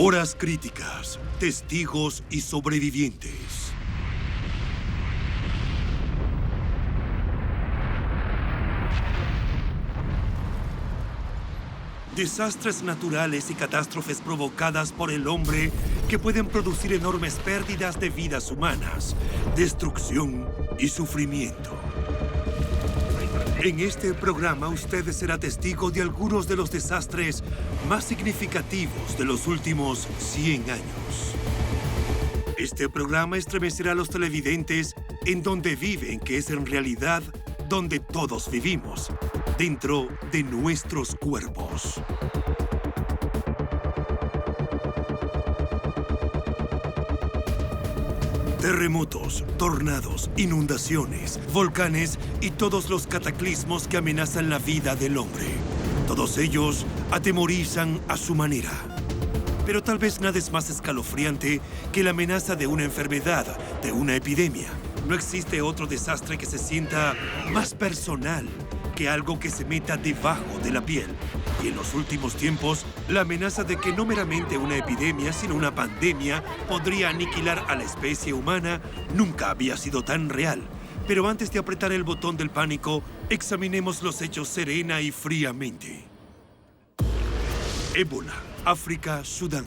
Horas críticas, testigos y sobrevivientes. Desastres naturales y catástrofes provocadas por el hombre que pueden producir enormes pérdidas de vidas humanas, destrucción y sufrimiento. En este programa usted será testigo de algunos de los desastres más significativos de los últimos 100 años. Este programa estremecerá a los televidentes en donde viven, que es en realidad donde todos vivimos, dentro de nuestros cuerpos. Terremotos, tornados, inundaciones, volcanes y todos los cataclismos que amenazan la vida del hombre. Todos ellos atemorizan a su manera. Pero tal vez nada es más escalofriante que la amenaza de una enfermedad, de una epidemia. No existe otro desastre que se sienta más personal que algo que se meta debajo de la piel. Y en los últimos tiempos, la amenaza de que no meramente una epidemia, sino una pandemia podría aniquilar a la especie humana nunca había sido tan real. Pero antes de apretar el botón del pánico, examinemos los hechos serena y fríamente. Ébola, África, Sudán.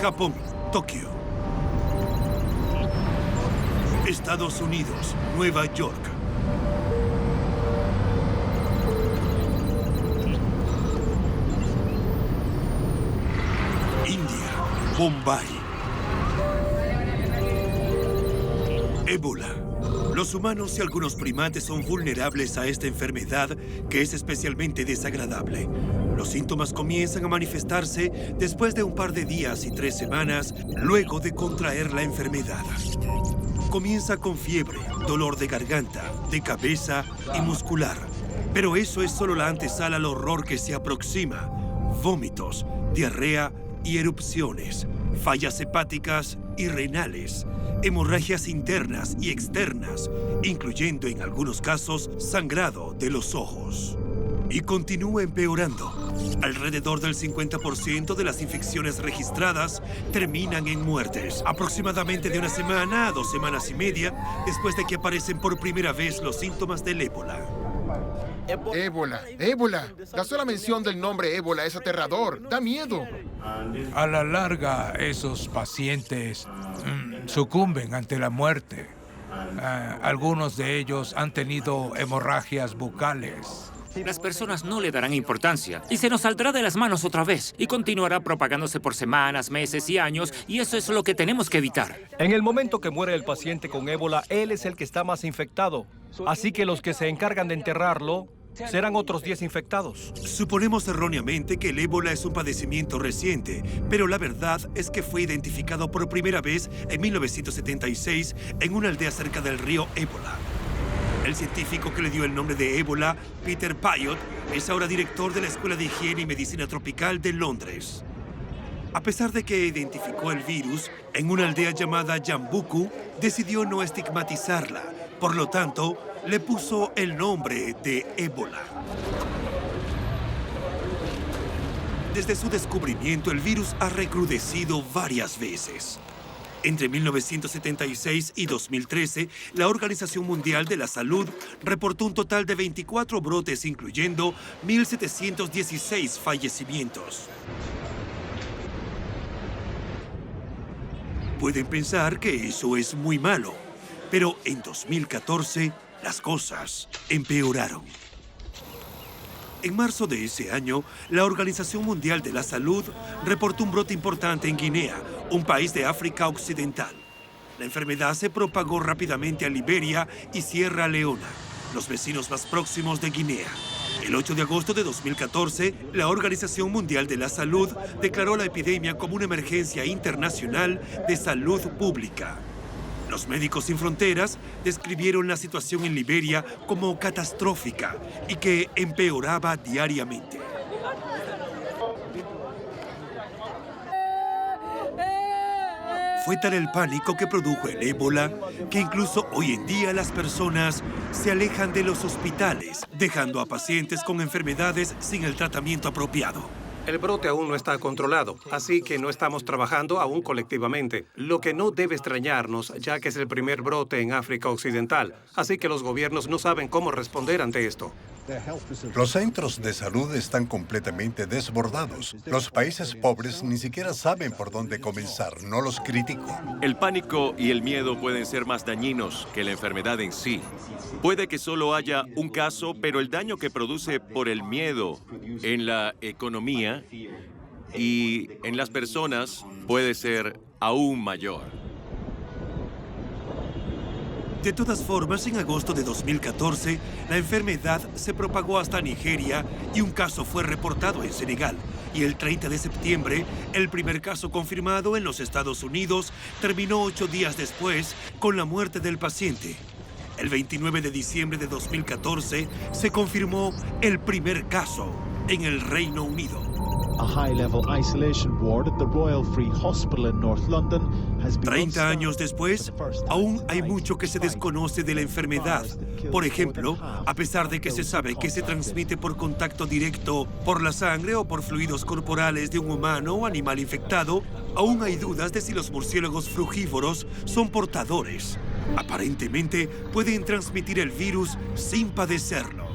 Japón, Tokio. Estados Unidos, Nueva York. India, Bombay. Ébola. Los humanos y algunos primates son vulnerables a esta enfermedad que es especialmente desagradable. Los síntomas comienzan a manifestarse después de un par de días y 3 semanas luego de contraer la enfermedad. Comienza con fiebre, dolor de garganta, de cabeza y muscular. Pero eso es solo la antesala al horror que se aproxima. Vómitos, diarrea y erupciones, fallas hepáticas y renales, hemorragias internas y externas, incluyendo en algunos casos sangrado de los ojos. Y continúa empeorando. Alrededor del 50% de las infecciones registradas terminan en muertes, aproximadamente de 1 semana a 2 semanas y media después de que aparecen por primera vez los síntomas del ébola. Ébola. La sola mención del nombre ébola es aterrador, da miedo. A la larga, esos pacientes sucumben ante la muerte. Algunos de ellos han tenido hemorragias bucales. Las personas no le darán importancia y se nos saldrá de las manos otra vez y continuará propagándose por semanas, meses y años, y eso es lo que tenemos que evitar. En el momento que muere el paciente con ébola, él es el que está más infectado. Así que los que se encargan de enterrarlo serán otros 10 infectados. Suponemos erróneamente que el ébola es un padecimiento reciente, pero la verdad es que fue identificado por primera vez en 1976 en una aldea cerca del río Ébola. El científico que le dio el nombre de ébola, Peter Piot, es ahora director de la Escuela de Higiene y Medicina Tropical de Londres. A pesar de que identificó el virus en una aldea llamada Yambuku, decidió no estigmatizarla. Por lo tanto, le puso el nombre de ébola. Desde su descubrimiento, el virus ha recrudecido varias veces. Entre 1976 y 2013, la Organización Mundial de la Salud reportó un total de 24 brotes, incluyendo 1.716 fallecimientos. Pueden pensar que eso es muy malo, pero en 2014 las cosas empeoraron. En marzo de ese año, la Organización Mundial de la Salud reportó un brote importante en Guinea, un país de África Occidental. La enfermedad se propagó rápidamente a Liberia y Sierra Leona, los vecinos más próximos de Guinea. El 8 de agosto de 2014, la Organización Mundial de la Salud declaró la epidemia como una emergencia internacional de salud pública. Los Médicos Sin Fronteras describieron la situación en Liberia como catastrófica y que empeoraba diariamente. Fue tal el pánico que produjo el ébola que incluso hoy en día las personas se alejan de los hospitales, dejando a pacientes con enfermedades sin el tratamiento apropiado. El brote aún no está controlado, así que no estamos trabajando aún colectivamente, lo que no debe extrañarnos, ya que es el primer brote en África Occidental, así que los gobiernos no saben cómo responder ante esto. Los centros de salud están completamente desbordados. Los países pobres ni siquiera saben por dónde comenzar, no los critico. El pánico y el miedo pueden ser más dañinos que la enfermedad en sí. Puede que solo haya un caso, pero el daño que produce por el miedo en la economía y en las personas puede ser aún mayor. De todas formas, en agosto de 2014, la enfermedad se propagó hasta Nigeria y un caso fue reportado en Senegal. Y el 30 de septiembre, el primer caso confirmado en los Estados Unidos terminó 8 días después con la muerte del paciente. El 29 de diciembre de 2014 se confirmó el primer caso en el Reino Unido. A high-level isolation ward at the Royal Free Hospital in North London has begun 30 años después, aún hay mucho que se desconoce de la enfermedad. Por ejemplo, a pesar de que se sabe que se transmite por contacto directo por la sangre o por fluidos corporales de un humano o animal infectado, aún hay dudas de si los murciélagos frugívoros son portadores. Aparentemente, pueden transmitir el virus sin padecerlo.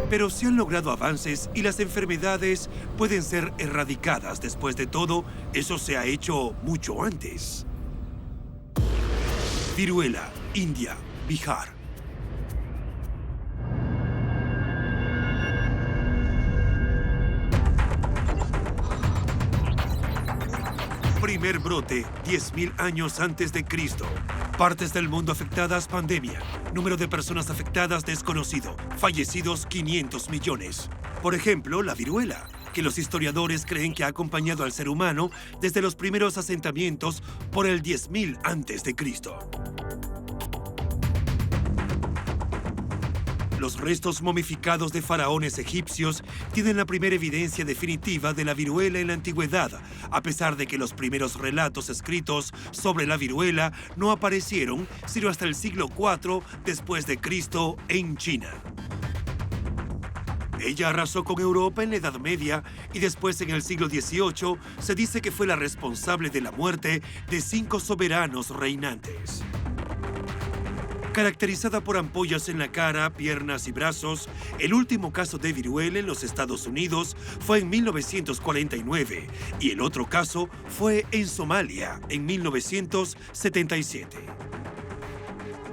Pero se han logrado avances y las enfermedades pueden ser erradicadas. Después de todo, eso se ha hecho mucho antes. Viruela, India, Bihar. Primer brote, 10.000 años antes de Cristo. Partes del mundo afectadas, pandemia. Número de personas afectadas desconocido. Fallecidos, 500 millones. Por ejemplo, la viruela, que los historiadores creen que ha acompañado al ser humano desde los primeros asentamientos por el 10.000 antes de Cristo. Los restos momificados de faraones egipcios tienen la primera evidencia definitiva de la viruela en la antigüedad, a pesar de que los primeros relatos escritos sobre la viruela no aparecieron sino hasta el siglo IV después de Cristo en China. Ella arrasó con Europa en la Edad Media y después en el siglo XVIII se dice que fue la responsable de la muerte de 5 soberanos reinantes. Caracterizada por ampollas en la cara, piernas y brazos, el último caso de viruela en los Estados Unidos fue en 1949 y el otro caso fue en Somalia en 1977.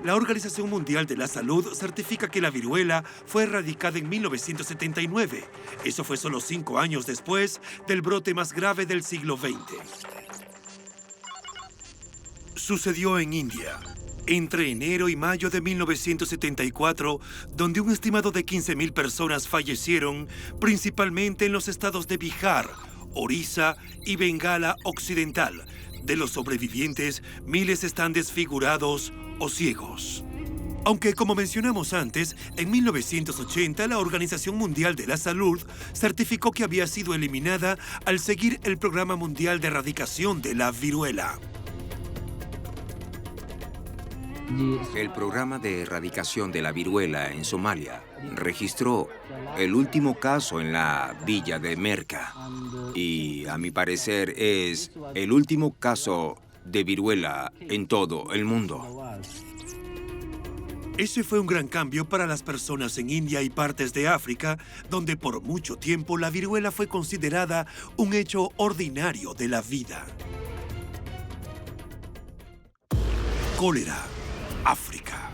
La Organización Mundial de la Salud certifica que la viruela fue erradicada en 1979. Eso fue solo 5 años después del brote más grave del siglo XX. Sucedió en India entre enero y mayo de 1974, donde un estimado de 15.000 personas fallecieron, principalmente en los estados de Bihar, Orissa y Bengala Occidental. De los sobrevivientes, miles están desfigurados o ciegos. Aunque, como mencionamos antes, en 1980 la Organización Mundial de la Salud certificó que había sido eliminada al seguir el Programa Mundial de Erradicación de la Viruela. El programa de erradicación de la viruela en Somalia registró el último caso en la villa de Merka y, a mi parecer, es el último caso de viruela en todo el mundo. Ese fue un gran cambio para las personas en India y partes de África, donde por mucho tiempo la viruela fue considerada un hecho ordinario de la vida. Cólera. África.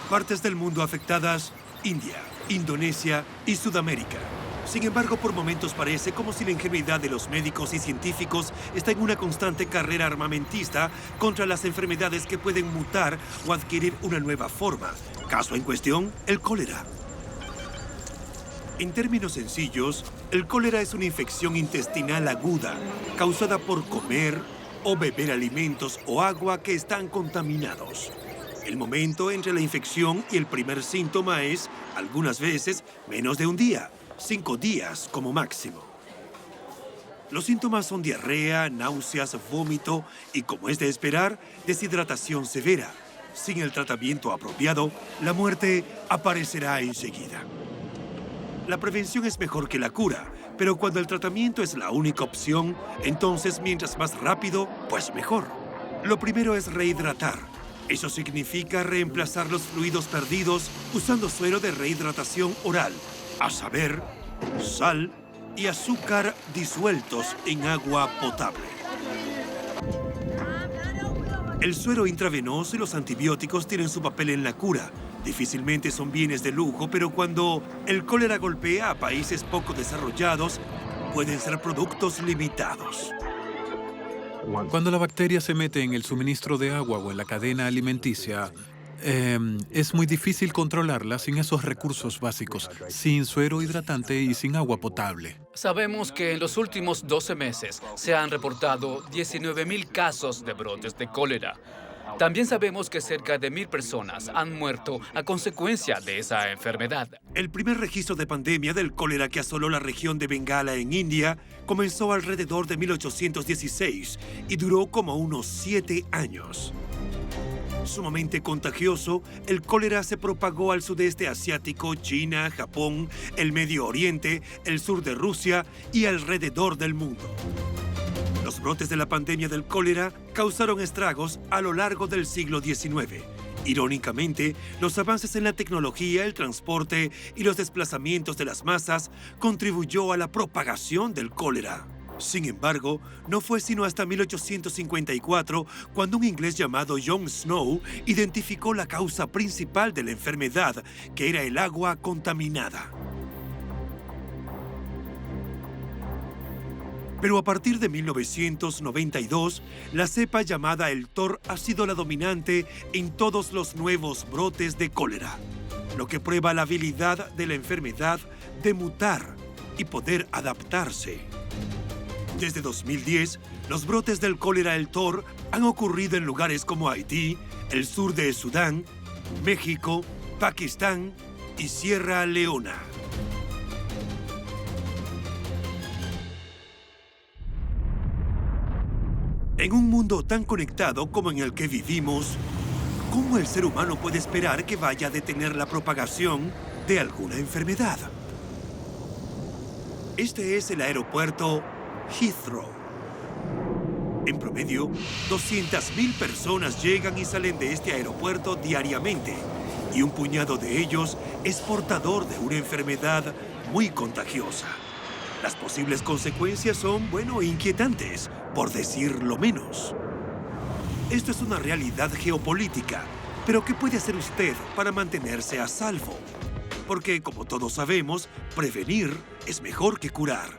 Partes del mundo afectadas: India, Indonesia y Sudamérica. Sin embargo, por momentos parece como si la ingenuidad de los médicos y científicos está en una constante carrera armamentista contra las enfermedades que pueden mutar o adquirir una nueva forma. Caso en cuestión, el cólera. En términos sencillos, el cólera es una infección intestinal aguda causada por comer o beber alimentos o agua que están contaminados. El momento entre la infección y el primer síntoma es, algunas veces, menos de un día, 5 días como máximo. Los síntomas son diarrea, náuseas, vómito y, como es de esperar, deshidratación severa. Sin el tratamiento apropiado, la muerte aparecerá enseguida. La prevención es mejor que la cura, pero cuando el tratamiento es la única opción, entonces mientras más rápido, pues mejor. Lo primero es rehidratar. Eso significa reemplazar los fluidos perdidos usando suero de rehidratación oral, a saber, sal y azúcar disueltos en agua potable. El suero intravenoso y los antibióticos tienen su papel en la cura. Difícilmente son bienes de lujo, pero cuando el cólera golpea a países poco desarrollados, pueden ser productos limitados. Cuando la bacteria se mete en el suministro de agua o en la cadena alimenticia, es muy difícil controlarla sin esos recursos básicos, sin suero hidratante y sin agua potable. Sabemos que en los últimos 12 meses se han reportado 19.000 casos de brotes de cólera. También sabemos que cerca de 1.000 personas han muerto a consecuencia de esa enfermedad. El primer registro de pandemia del cólera que asoló la región de Bengala en India comenzó alrededor de 1816 y duró como unos 7 años. Sumamente contagioso, el cólera se propagó al sudeste asiático, China, Japón, el Medio Oriente, el sur de Rusia y alrededor del mundo. Los brotes de la pandemia del cólera causaron estragos a lo largo del siglo XIX. Irónicamente, los avances en la tecnología, el transporte y los desplazamientos de las masas contribuyó a la propagación del cólera. Sin embargo, no fue sino hasta 1854 cuando un inglés llamado John Snow identificó la causa principal de la enfermedad, que era el agua contaminada. Pero a partir de 1992, la cepa llamada el TOR ha sido la dominante en todos los nuevos brotes de cólera, lo que prueba la habilidad de la enfermedad de mutar y poder adaptarse. Desde 2010, los brotes del cólera el TOR han ocurrido en lugares como Haití, el sur de Sudán, México, Pakistán y Sierra Leona. En un mundo tan conectado como en el que vivimos, ¿cómo el ser humano puede esperar que vaya a detener la propagación de alguna enfermedad? Este es el aeropuerto Heathrow. En promedio, 200.000 personas llegan y salen de este aeropuerto diariamente, y un puñado de ellos es portador de una enfermedad muy contagiosa. Las posibles consecuencias son, inquietantes, por decir lo menos. Esto es una realidad geopolítica, pero ¿qué puede hacer usted para mantenerse a salvo? Porque, como todos sabemos, prevenir es mejor que curar.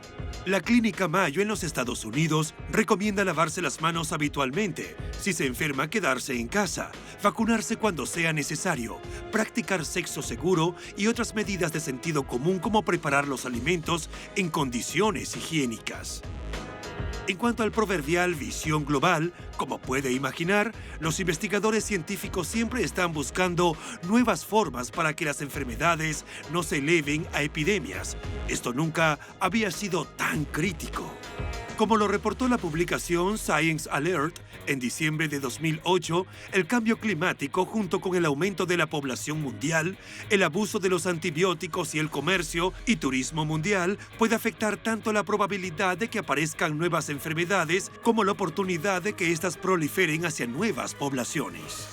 La Clínica Mayo en los Estados Unidos recomienda lavarse las manos habitualmente, si se enferma quedarse en casa, vacunarse cuando sea necesario, practicar sexo seguro y otras medidas de sentido común como preparar los alimentos en condiciones higiénicas. En cuanto al proverbial visión global, como puede imaginar, los investigadores científicos siempre están buscando nuevas formas para que las enfermedades no se eleven a epidemias. Esto nunca había sido tan crítico. Como lo reportó la publicación Science Alert, en diciembre de 2008, el cambio climático, junto con el aumento de la población mundial, el abuso de los antibióticos y el comercio y turismo mundial, puede afectar tanto la probabilidad de que aparezcan nuevas enfermedades como la oportunidad de que éstas proliferen hacia nuevas poblaciones.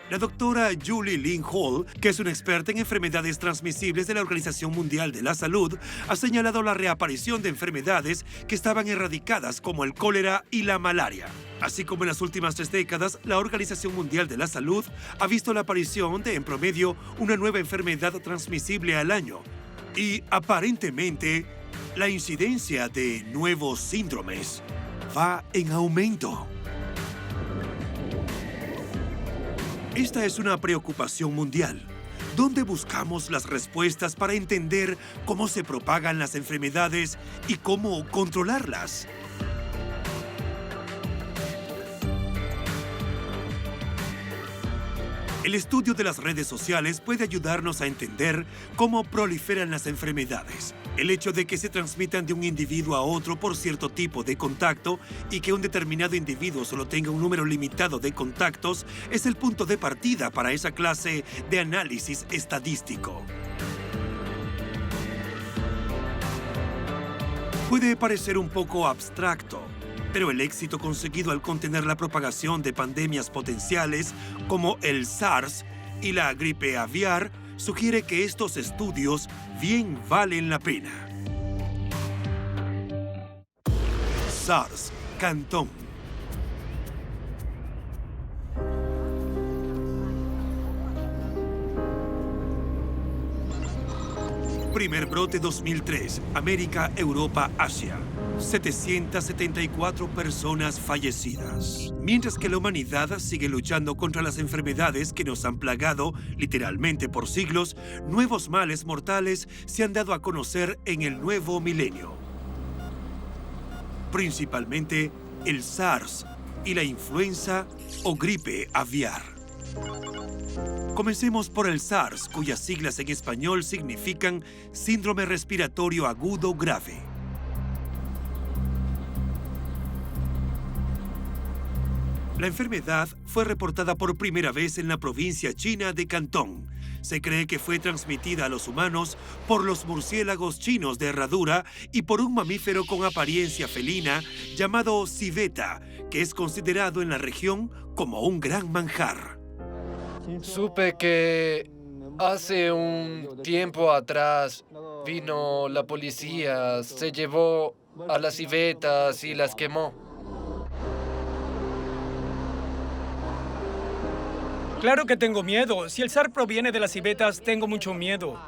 La doctora Julie Lynn Hall, que es una experta en enfermedades transmisibles de la Organización Mundial de la Salud, ha señalado la reaparición de enfermedades que estaban erradicadas como el cólera y la malaria. Así como en las últimas 3 décadas, la Organización Mundial de la Salud ha visto la aparición de, en promedio, una nueva enfermedad transmisible al año. Y, aparentemente, la incidencia de nuevos síndromes va en aumento. Esta es una preocupación mundial. ¿Dónde buscamos las respuestas para entender cómo se propagan las enfermedades y cómo controlarlas? El estudio de las redes sociales puede ayudarnos a entender cómo proliferan las enfermedades. El hecho de que se transmitan de un individuo a otro por cierto tipo de contacto y que un determinado individuo solo tenga un número limitado de contactos es el punto de partida para esa clase de análisis estadístico. Puede parecer un poco abstracto, pero el éxito conseguido al contener la propagación de pandemias potenciales como el SARS y la gripe aviar sugiere que estos estudios bien valen la pena. SARS, Cantón. Primer brote 2003, América, Europa, Asia. 774 personas fallecidas. Mientras que la humanidad sigue luchando contra las enfermedades que nos han plagado literalmente por siglos, nuevos males mortales se han dado a conocer en el nuevo milenio. Principalmente el SARS y la influenza o gripe aviar. Comencemos por el SARS, cuyas siglas en español significan Síndrome Respiratorio Agudo Grave. La enfermedad fue reportada por primera vez en la provincia china de Cantón. Se cree que fue transmitida a los humanos por los murciélagos chinos de herradura y por un mamífero con apariencia felina llamado civeta, que es considerado en la región como un gran manjar. Supe que hace un tiempo atrás vino la policía, se llevó a las civetas y las quemó. Claro que tengo miedo. Si el SARS proviene de las civetas, tengo mucho miedo.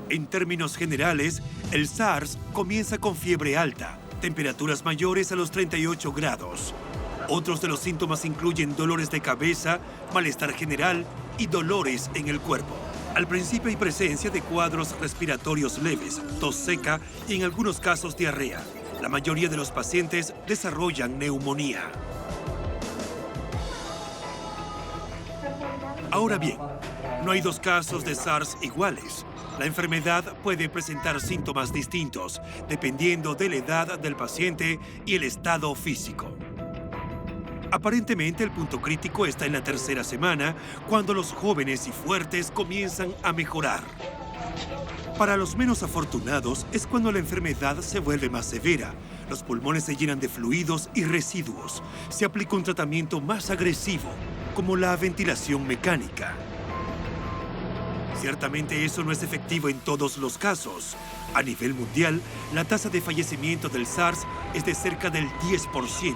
En términos generales, el SARS comienza con fiebre alta, temperaturas mayores a los 38 grados. Otros de los síntomas incluyen dolores de cabeza, malestar general y dolores en el cuerpo. Al principio hay presencia de cuadros respiratorios leves, tos seca y en algunos casos diarrea. La mayoría de los pacientes desarrollan neumonía. Ahora bien, no hay dos casos de SARS iguales. La enfermedad puede presentar síntomas distintos, dependiendo de la edad del paciente y el estado físico. Aparentemente, el punto crítico está en la tercera semana, cuando los jóvenes y fuertes comienzan a mejorar. Para los menos afortunados, es cuando la enfermedad se vuelve más severa. Los pulmones se llenan de fluidos y residuos. Se aplica un tratamiento más agresivo, como la ventilación mecánica. Ciertamente eso no es efectivo en todos los casos. A nivel mundial, la tasa de fallecimiento del SARS es de cerca del 10%.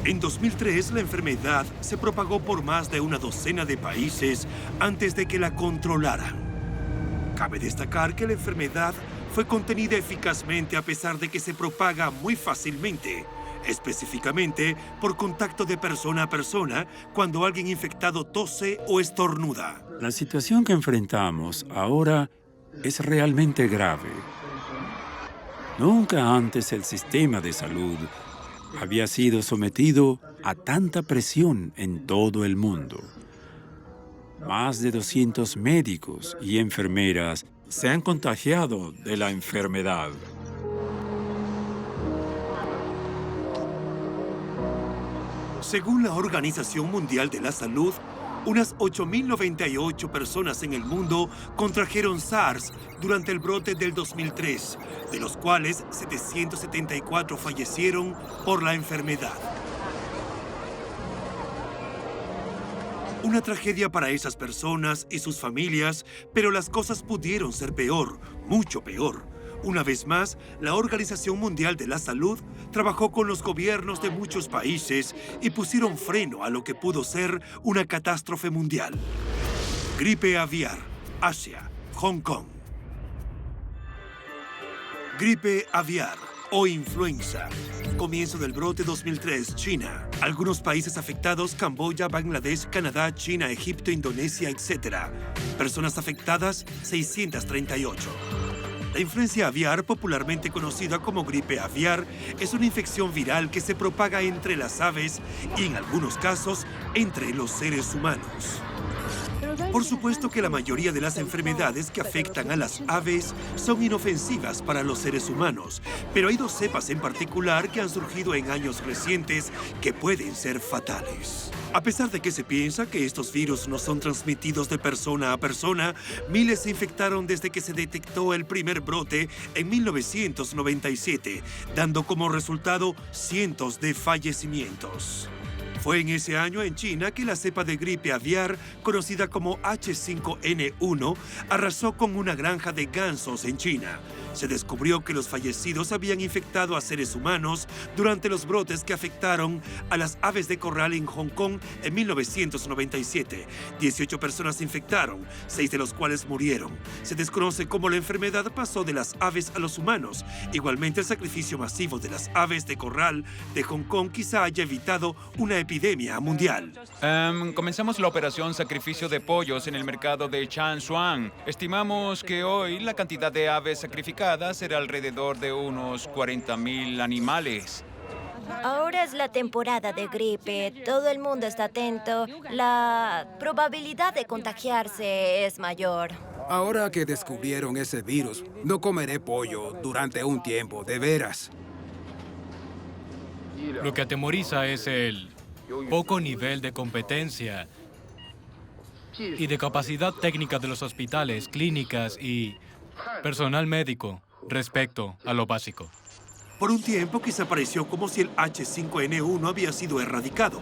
En 2003, la enfermedad se propagó por más de una docena de países antes de que la controlaran. Cabe destacar que la enfermedad fue contenida eficazmente a pesar de que se propaga muy fácilmente, específicamente por contacto de persona a persona cuando alguien infectado tose o estornuda. La situación que enfrentamos ahora es realmente grave. Nunca antes el sistema de salud había sido sometido a tanta presión en todo el mundo. Más de 200 médicos y enfermeras se han contagiado de la enfermedad. Según la Organización Mundial de la Salud, unas 8.098 personas en el mundo contrajeron SARS durante el brote del 2003, de los cuales 774 fallecieron por la enfermedad. Una tragedia para esas personas y sus familias, pero las cosas pudieron ser peor, mucho peor. Una vez más, la Organización Mundial de la Salud trabajó con los gobiernos de muchos países y pusieron freno a lo que pudo ser una catástrofe mundial. Gripe aviar, Asia, Hong Kong. Gripe aviar o influenza. Comienzo del brote 2003, China. Algunos países afectados: Camboya, Bangladesh, Canadá, China, Egipto, Indonesia, etc. Personas afectadas: 638. La influencia aviar, popularmente conocida como gripe aviar, es una infección viral que se propaga entre las aves y, en algunos casos, entre los seres humanos. Por supuesto que la mayoría de las enfermedades que afectan a las aves son inofensivas para los seres humanos, pero hay dos cepas en particular que han surgido en años recientes que pueden ser fatales. A pesar de que se piensa que estos virus no son transmitidos de persona a persona, miles se infectaron desde que se detectó el primer brote en 1997, dando como resultado cientos de fallecimientos. Fue en ese año en China que la cepa de gripe aviar, conocida como H5N1, arrasó con una granja de gansos en China. Se descubrió que los fallecidos habían infectado a seres humanos durante los brotes que afectaron a las aves de corral en Hong Kong en 1997. 18 personas se infectaron, 6 de los cuales murieron. Se desconoce cómo la enfermedad pasó de las aves a los humanos. Igualmente, el sacrificio masivo de las aves de corral de Hong Kong quizá haya evitado una epidemia mundial. Comenzamos la operación sacrificio de pollos en el mercado de Changshuang. Estimamos que hoy la cantidad de aves sacrificadas será alrededor de unos 40,000 animales. Ahora es la temporada de gripe, todo el mundo está atento, la probabilidad de contagiarse es mayor. Ahora que descubrieron ese virus, no comeré pollo durante un tiempo, de veras. Lo que atemoriza es el poco nivel de competencia y de capacidad técnica de los hospitales, clínicas y personal médico respecto a lo básico. Por un tiempo quizá pareció como si el H5N1 había sido erradicado,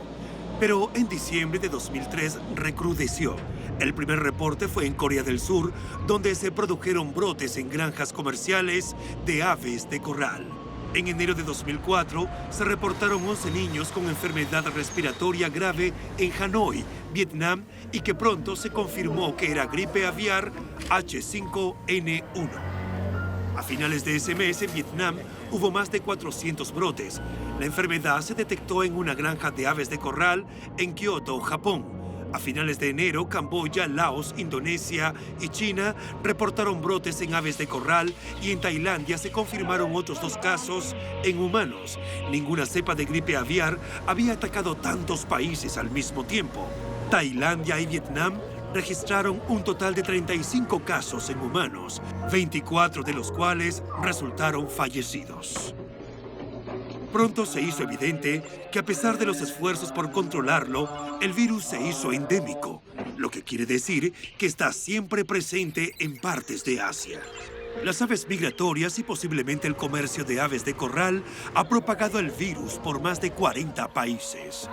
pero en diciembre de 2003 recrudeció. El primer reporte fue en Corea del Sur, donde se produjeron brotes en granjas comerciales de aves de corral. En enero de 2004 se reportaron 11 niños con enfermedad respiratoria grave en Hanoi, Vietnam, y que pronto se confirmó que era gripe aviar H5N1. A finales de ese mes, en Vietnam, hubo más de 400 brotes. La enfermedad se detectó en una granja de aves de corral en Kioto, Japón. A finales de enero, Camboya, Laos, Indonesia y China reportaron brotes en aves de corral, y en Tailandia se confirmaron otros 2 casos en humanos. Ninguna cepa de gripe aviar había atacado tantos países al mismo tiempo. Tailandia y Vietnam registraron un total de 35 casos en humanos, 24 de los cuales resultaron fallecidos. Pronto se hizo evidente que, a pesar de los esfuerzos por controlarlo, el virus se hizo endémico, lo que quiere decir que está siempre presente en partes de Asia. Las aves migratorias y posiblemente el comercio de aves de corral ha propagado el virus por más de 40 países.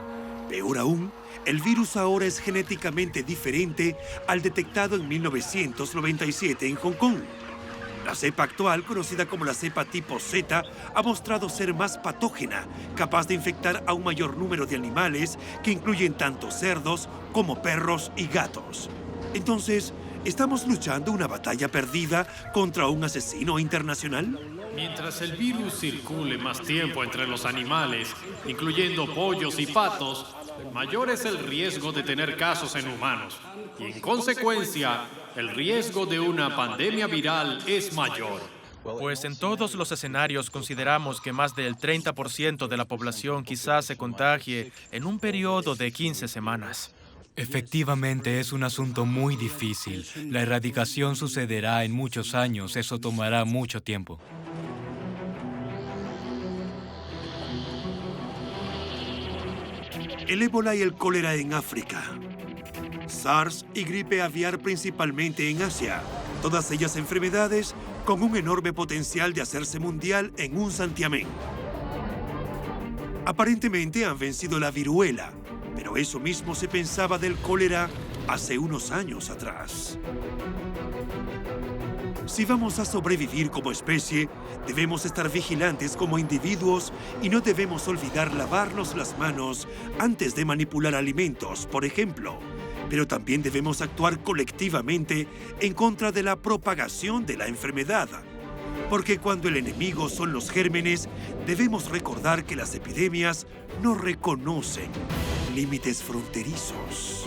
Peor aún, el virus ahora es genéticamente diferente al detectado en 1997 en Hong Kong. La cepa actual, conocida como la cepa tipo Z, ha mostrado ser más patógena, capaz de infectar a un mayor número de animales, que incluyen tanto cerdos como perros y gatos. Entonces, ¿estamos luchando una batalla perdida contra un asesino internacional? Mientras el virus circule más tiempo entre los animales, incluyendo pollos y patos, mayor es el riesgo de tener casos en humanos. Y en consecuencia, el riesgo de una pandemia viral es mayor. Pues en todos los escenarios consideramos que más del 30% de la población quizás se contagie en un periodo de 15 semanas. Efectivamente, es un asunto muy difícil. La erradicación sucederá en muchos años. Eso tomará mucho tiempo. El ébola y el cólera en África. SARS y gripe aviar principalmente en Asia. Todas ellas enfermedades con un enorme potencial de hacerse mundial en un santiamén. Aparentemente han vencido la viruela, pero eso mismo se pensaba del cólera hace unos años atrás. Si vamos a sobrevivir como especie, debemos estar vigilantes como individuos y no debemos olvidar lavarnos las manos antes de manipular alimentos, por ejemplo. Pero también debemos actuar colectivamente en contra de la propagación de la enfermedad. Porque cuando el enemigo son los gérmenes, debemos recordar que las epidemias no reconocen límites fronterizos.